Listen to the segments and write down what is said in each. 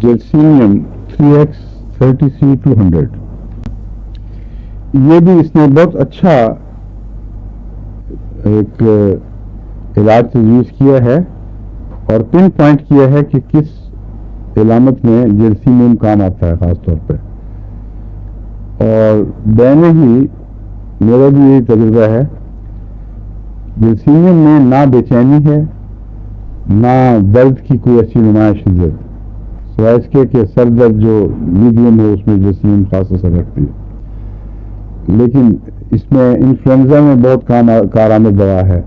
जर्सीनियम 3X30C200, ये भी इसने बहुत अच्छा एक इलाज तजवीज़ किया है और पिन पॉइंट किया है कि किस इलामत में जर्सीनियम काम आता है ख़ास तौर पे। और मैंने ही मेरा भी यही तजुर्बा है, जर्सीनियम में ना बेचैनी है ना दर्द की कोई अच्छी नुमाइश है, सिवाय इसके कि सर दर्द जो मीडियम है उसमें जर्सीनियम खास असर रखती है। लेकिन इसमें इन्फ्लुएंजा में बहुत कारआमद दवा है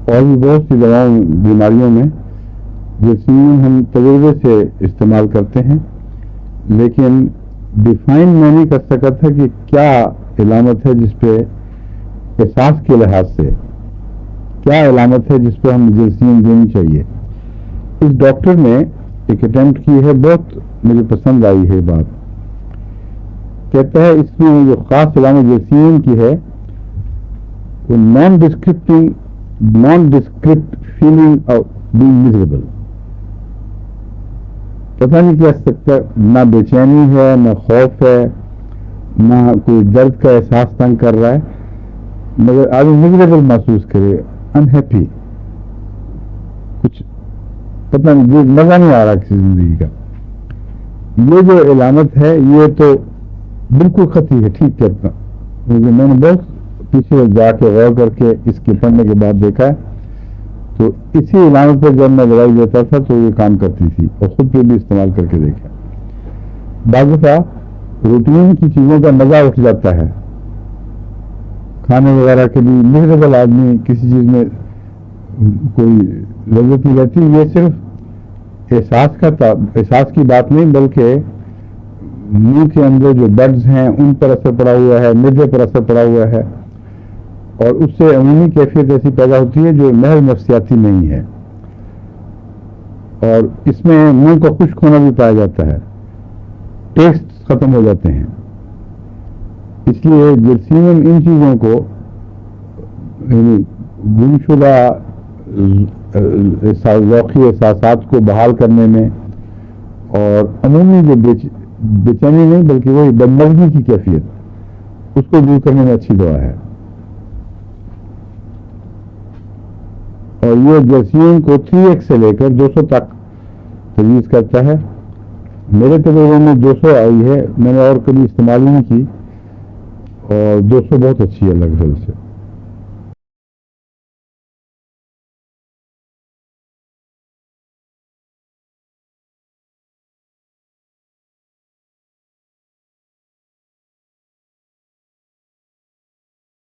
और भी बहुत सी दवाओं बीमारियों में जर्सीनियम हम तजुर्बे से इस्तेमाल करते हैं। लेकिन डिफाइन मैं नहीं कर सका था कि क्या इलामत है जिस पे एहसास के लिहाज से क्या इलामत है जिस पे हम जर्सीनियम देनी चाहिए। इस डॉक्टर ने एक अटेम्प्ट की है, बहुत मुझे पसंद आई है बात। कहता है इसमें जो खास इलामत जर्सीनियम की है वो non describe feeling of being miserable. पता नहीं क्या सकता, ना बेचैनी है, ना खौफ है, ना कोई दर्द का एहसास तंग कर रहा है, मगर आदमी मिजरेबल महसूस करे, अनहैप्पी, कुछ पता नहीं, मजा नहीं आ रहा किसी जिंदगी का। ये जो इलामत है ये तो बिल्कुल खती है, ठीक कहता हूँ। मैंने बहुत पीछे जाके गौर करके इसके पढ़ने के बाद देखा है, तो इसी इलामत पर जब मैं दवाई देता था तो ये काम करती थी और खुद पे भी इस्तेमाल करके देखा। बाज़ दफ़ा रूटीन की चीज़ों का मज़ा उठ जाता है, खाने वगैरह के भी मिजरेबल आदमी किसी चीज़ में कोई लज्जत नहीं रहती। ये सिर्फ एहसास की बात नहीं, बल्कि मुंह के अंदर जो बड्स हैं उन पर असर पड़ा हुआ है, मिर्जे पर असर पड़ा हुआ है और उससे अमूमी कैफियत ऐसी पैदा होती है जो महज नफ्सियाती नहीं है। और इसमें मुंह का खुश्क होना भी पाया जाता है, टेस्ट खत्म हो जाते हैं। इसलिए जर्सीनियम इन चीज़ों को गुमशुदा ज़ौक़ी एहसासात को बहाल करने में और अमूमी जो बेचैनी नहीं बल्कि वही बदमज़गी की कैफियत उसको दूर करने में अच्छी दवा है। और ये जर्सीनियम को 3X से लेकर 200 तक तजवीज़ करता है। मेरे तजुर्बे में 200 आई है, मैंने और कभी इस्तेमाल नहीं की और 200 बहुत अच्छी है अलग से।